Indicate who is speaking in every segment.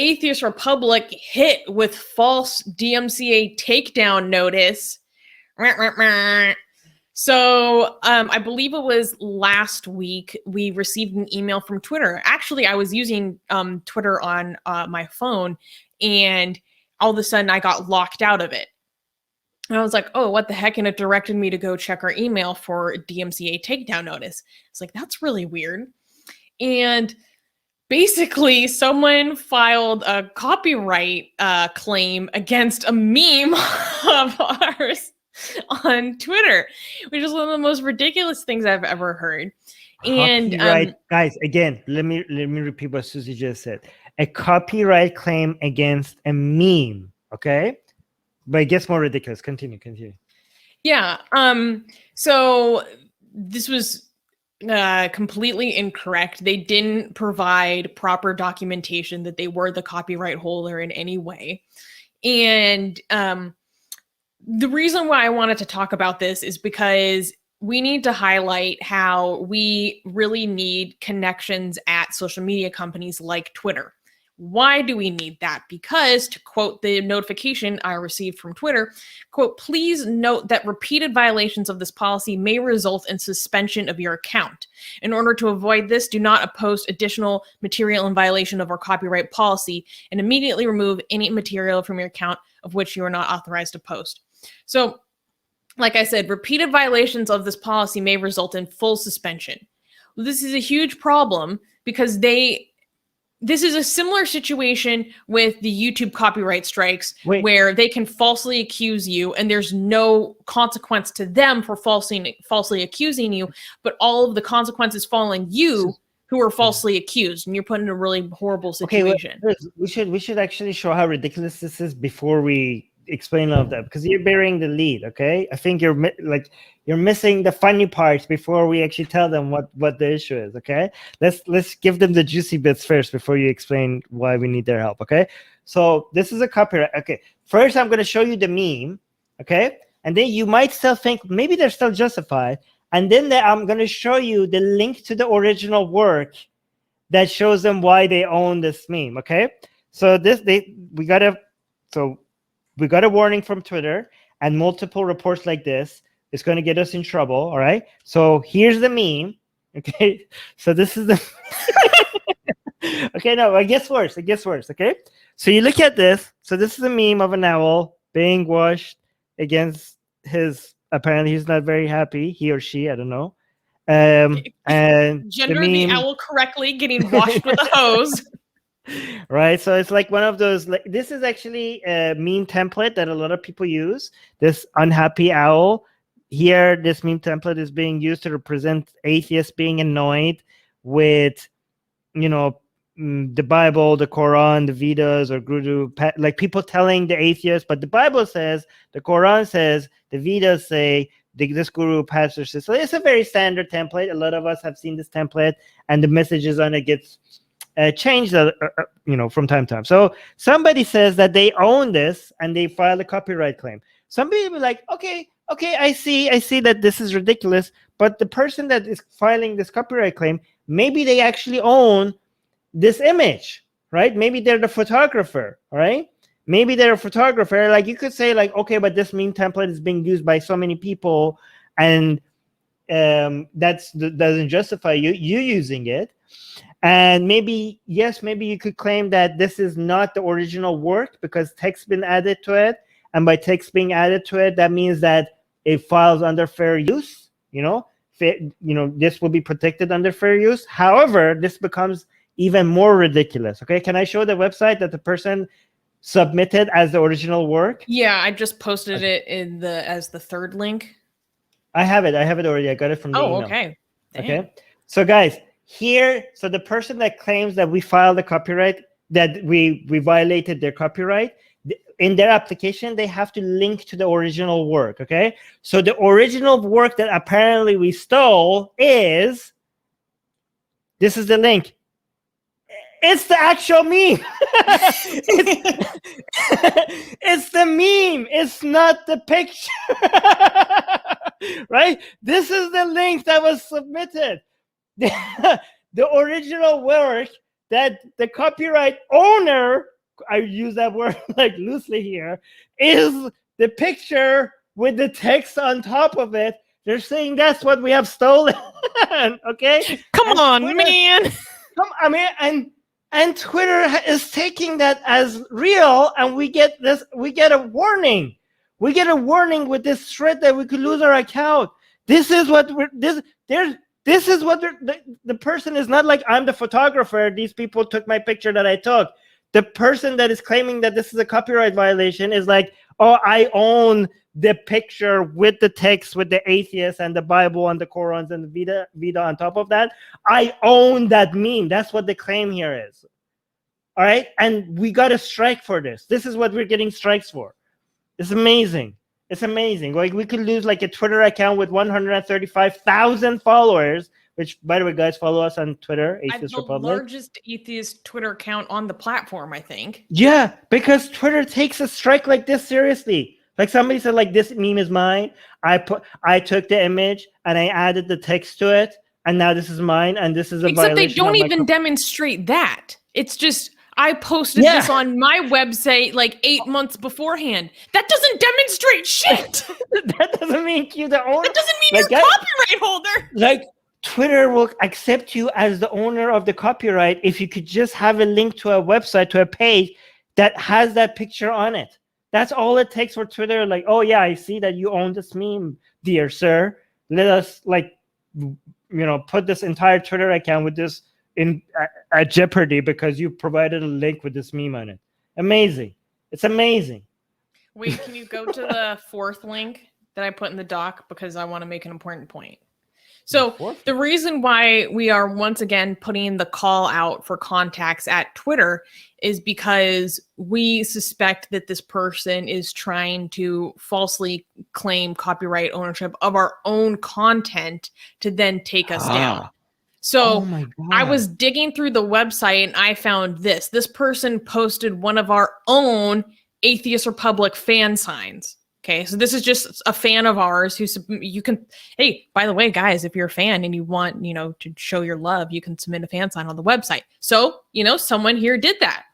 Speaker 1: Atheist Republic hit with false DMCA takedown notice. So I believe it was last week we received an email from Twitter. Actually, I was using Twitter on my phone, and all of a sudden I got locked out of it. And I was like, oh, what the heck? And it directed me to go check our email for DMCA takedown notice. It's like, that's really weird. And basically, someone filed a copyright claim against a meme of ours on Twitter, which is one of the most ridiculous things I've ever heard. And
Speaker 2: guys, again, let me repeat what Susie just said. A copyright claim against a meme, okay? But it gets more ridiculous. Continue.
Speaker 1: Yeah. So this was completely incorrect. They didn't provide proper documentation that they were the copyright holder in any way. And the reason why I wanted to talk about this is because we need to highlight how we really need connections at social media companies like Twitter. Why do we need that? Because, to quote the notification I received from Twitter, quote, please note that repeated violations of this policy may result in suspension of your account. In order to avoid this, do not post additional material in violation of our copyright policy and immediately remove any material from your account of which you are not authorized to post. So, like I said, repeated violations of this policy may result in full suspension. Well, this is a huge problem because this is a similar situation with the YouTube copyright strikes, where they can falsely accuse you and there's no consequence to them for falsely accusing you, but all of the consequences fall on you who are falsely accused, and you're put in a really horrible situation.
Speaker 2: Okay, we should actually show how ridiculous this is before we explain all of that, because you're bearing the lead. Okay, I think you're missing the funny parts before we actually tell them what the issue is. Okay, let's give them the juicy bits first before you explain why we need their help. Okay, so this is a copyright. Okay, first I'm going to show you the meme. Okay, and then you might still think maybe they're still justified, and then I'm going to show you the link to the original work that shows them why they own this meme. Okay, so we got a warning from Twitter, and multiple reports like this is going to get us in trouble. All right. So here's the meme. Okay. So this is the. Okay. No, it gets worse. Okay. So you look at this. So this is a meme of an owl being washed against his. Apparently, he's not very happy. He or she. I don't know. And
Speaker 1: gender the owl correctly, getting washed with a hose.
Speaker 2: Right, so it's like one of those. This is actually a meme template that a lot of people use. This unhappy owl here. This meme template is being used to represent atheists being annoyed with, the Bible, the Quran, the Vedas, or Guru. Like people telling the atheists, but the Bible says, the Quran says, the Vedas say, this guru pastor says. So it's a very standard template. A lot of us have seen this template, and the messages on it gets changed, from time to time. So somebody says that they own this and they file a copyright claim. Somebody will be like, okay, I see that this is ridiculous, but the person that is filing this copyright claim, maybe they actually own this image, right? Maybe they're the photographer, right? Maybe they're a photographer. Like you could say, like, okay, but this meme template is being used by so many people, and that doesn't justify you using it. And maybe you could claim that this is not the original work because text been added to it. And by text being added to it, that means that it files under fair use. This will be protected under fair use. However, this becomes even more ridiculous. Okay, can I show the website that the person submitted as the original work?
Speaker 1: Yeah, I just posted it as the third link.
Speaker 2: I have it already. I got it from the email.
Speaker 1: Okay. Dang.
Speaker 2: Okay, so guys. Here, so the person that claims that we filed the copyright, that we violated their copyright, in their application, they have to link to the original work, okay? So the original work that apparently we stole this is the link. It's the actual meme. It's the meme. It's not the picture, right? This is the link that was submitted. The original work that the copyright owner, I use that word like loosely here, is the picture with the text on top of it. They're saying that's what we have stolen. Okay?
Speaker 1: Come on,
Speaker 2: Twitter,
Speaker 1: man.
Speaker 2: And Twitter is taking that as real, and we get a warning. We get a warning with this threat that we could lose our account. This is what the person is not like, I'm the photographer, these people took my picture that I took. The person that is claiming that this is a copyright violation is like, oh, I own the picture with the text, with the atheists and the Bible and the Qurans and the Veda on top of that. I own that meme. That's what the claim here is. All right? And we got a strike for this. This is what we're getting strikes for. It's amazing. It's amazing. Like, we could lose like a Twitter account with 135,000 followers, which, by the way, guys, follow us on Twitter, Atheist Republic.
Speaker 1: The largest atheist Twitter account on the platform, I think.
Speaker 2: Yeah, because Twitter takes a strike like this seriously. Like, somebody said, like, this meme is mine. I took the image and I added the text to it, and now this is mine, and this is a violation.
Speaker 1: Except they don't even demonstrate that. It's just, I posted this on my website like 8 months beforehand. That doesn't demonstrate shit.
Speaker 2: That doesn't mean you the owner.
Speaker 1: That doesn't mean you're a copyright holder.
Speaker 2: Like, Twitter will accept you as the owner of the copyright if you could just have a link to a website, to a page that has that picture on it. That's all it takes for Twitter. Like, oh yeah, I see that you own this meme, dear sir. Let us, like, put this entire Twitter account with this in at jeopardy because you provided a link with this meme on it. Amazing. It's amazing.
Speaker 1: Wait, can you go to the fourth link that I put in the doc, because I want to make an important point. So the reason why we are once again putting the call out for contacts at Twitter is because we suspect that this person is trying to falsely claim copyright ownership of our own content to then take us down. So I was digging through the website and I found this. This person posted one of our own Atheist Republic fan signs. Okay, so this is just a fan of ours who you can, hey, by the way, guys, if you're a fan and you want, to show your love, you can submit a fan sign on the website. So, someone here did that.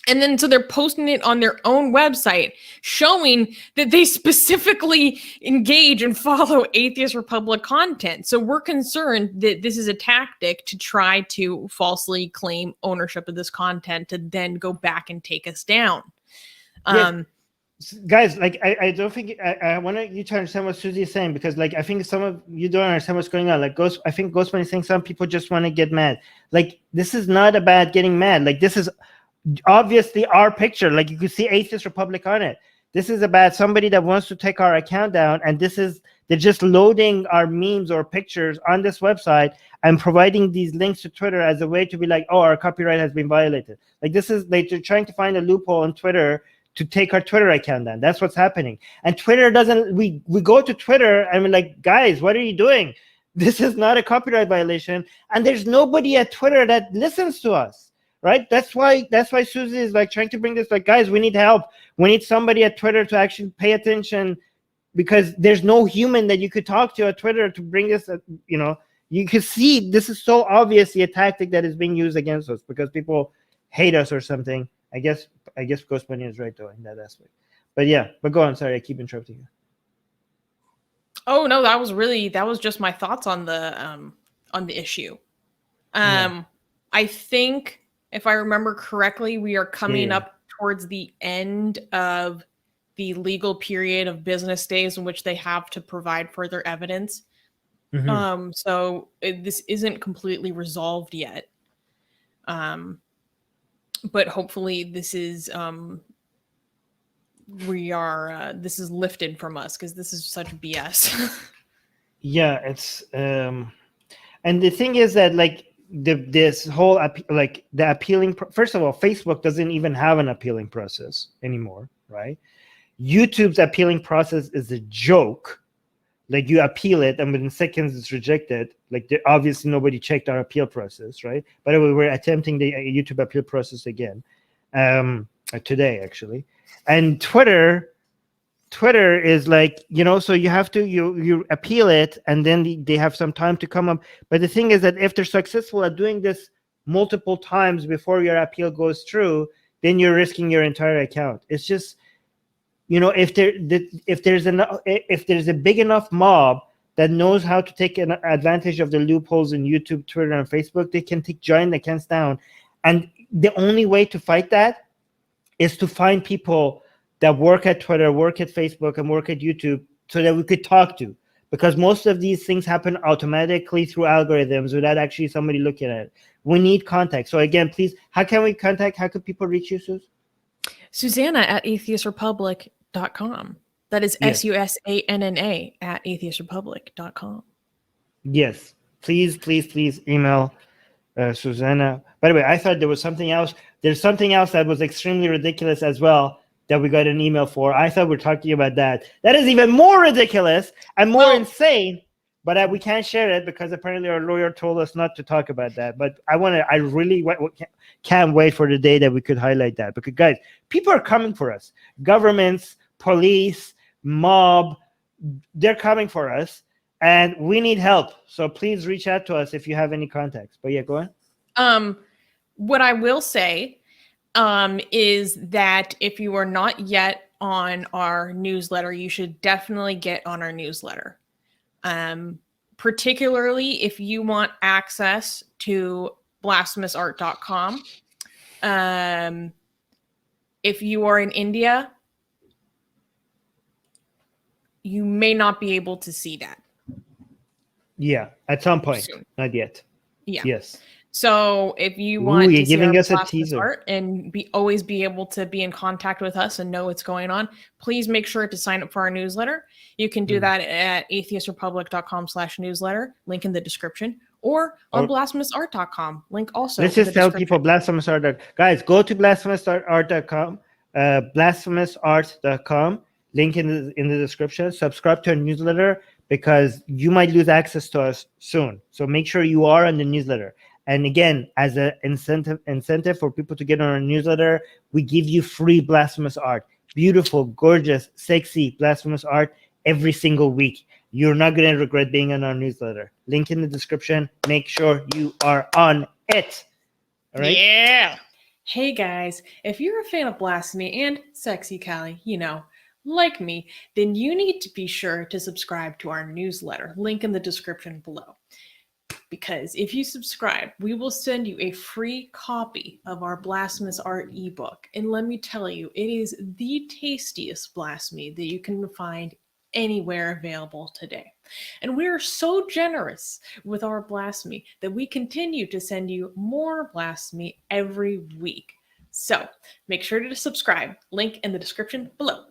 Speaker 1: And then so they're posting it on their own website, showing that they specifically engage and follow Atheist Republic content. So we're concerned that this is a tactic to try to falsely claim ownership of this content to then go back and take us down.
Speaker 2: Guys, like, I don't think I want you to understand what Susie is saying, because, like, I think some of you don't understand what's going on. Like, I think Ghostman is saying some people just want to get mad. Like, this is not about getting mad. Like, this is obviously our picture. Like, you can see Atheist Republic on it. This is about somebody that wants to take our account down, and they're just loading our memes or pictures on this website and providing these links to Twitter as a way to be like, oh, our copyright has been violated. Like, they're trying to find a loophole on Twitter to take our Twitter account down. That's what's happening. And Twitter doesn't, we go to Twitter and we're like, guys, what are you doing? This is not a copyright violation. And there's nobody at Twitter that listens to us, right? That's why Susie is like trying to bring this, like, guys, we need help. We need somebody at Twitter to actually pay attention, because there's no human that you could talk to at Twitter to bring this, you can see this is so obviously a tactic that is being used against us because people hate us or something. I guess Ghost Bunny is right though in that aspect. But yeah, but go on. Sorry, I keep interrupting you.
Speaker 1: Oh no, that was just my thoughts on the issue. I think if I remember correctly, we are coming up towards the end of the legal period of business days in which they have to provide further evidence. So this isn't completely resolved yet. But hopefully this is this is lifted from us, because this is such BS. Yeah,
Speaker 2: it's and the thing is that, like, this whole the appealing first of all, Facebook doesn't even have an appealing process anymore, right? YouTube's appealing process is a joke. Like, you appeal it and within seconds it's rejected. Like, obviously nobody checked our appeal process, right? By the way, we're attempting the YouTube appeal process again today, actually. And Twitter is like, so you have to you appeal it, and then they have some time to come up. But the thing is that if they're successful at doing this multiple times before your appeal goes through, then you're risking your entire account. It's just, if there's a big enough mob that knows how to take an advantage of the loopholes in YouTube, Twitter, and Facebook, they can take giant accounts down. And the only way to fight that is to find people that work at Twitter, work at Facebook, and work at YouTube so that we could talk to. Because most of these things happen automatically through algorithms without actually somebody looking at it. We need contact. So again, please, how can people reach you, Suze?
Speaker 1: Susanna at atheistrepublic.com. That is
Speaker 2: Yes.
Speaker 1: Susanna at atheistrepublic.com.
Speaker 2: Yes. Please email Susanna. By the way, I thought there was something else. There's something else that was extremely ridiculous as well that we got an email for. I thought we were talking about that. That is even more ridiculous and more insane, but we can't share it because apparently our lawyer told us not to talk about that. But I really can't wait for the day that we could highlight that, because guys, people are coming for us. Governments, police, mob, they're coming for us, and we need help. So please reach out to us if you have any contacts. But yeah, go on.
Speaker 1: What I will say is that if you are not yet on our newsletter, you should definitely get on our newsletter. Particularly if you want access to blasphemousart.com. If you are in India, you may not be able to see that.
Speaker 2: Yeah, at some point.
Speaker 1: Soon.
Speaker 2: Not yet.
Speaker 1: Yeah.
Speaker 2: Yes.
Speaker 1: So if you want to see
Speaker 2: giving us a
Speaker 1: Blasphemous
Speaker 2: teaser
Speaker 1: Art and always be able to be in contact with us and know what's going on, please make sure to sign up for our newsletter. You can do that at atheistrepublic.com/newsletter, link in the description, or on blasphemousart.com, link also.
Speaker 2: Let's just tell people Blasphemous Art. Guys, go to blasphemousart.com, blasphemousart.com, link in the description. Subscribe to our newsletter because you might lose access to us soon. So make sure you are on the newsletter. And again, as an incentive for people to get on our newsletter, we give you free Blasphemous Art. Beautiful, gorgeous, sexy Blasphemous Art every single week. You're not going to regret being on our newsletter. Link in the description. Make sure you are on it. All right?
Speaker 1: Yeah. Hey guys, if you're a fan of blasphemy and sexy Callie, like me, then you need to be sure to subscribe to our newsletter. Link in the description below. Because if you subscribe, we will send you a free copy of our Blasphemous Art ebook. And let me tell you, it is the tastiest blasphemy that you can find anywhere available today. And we are so generous with our blasphemy that we continue to send you more blasphemy every week. So make sure to subscribe. Link in the description below.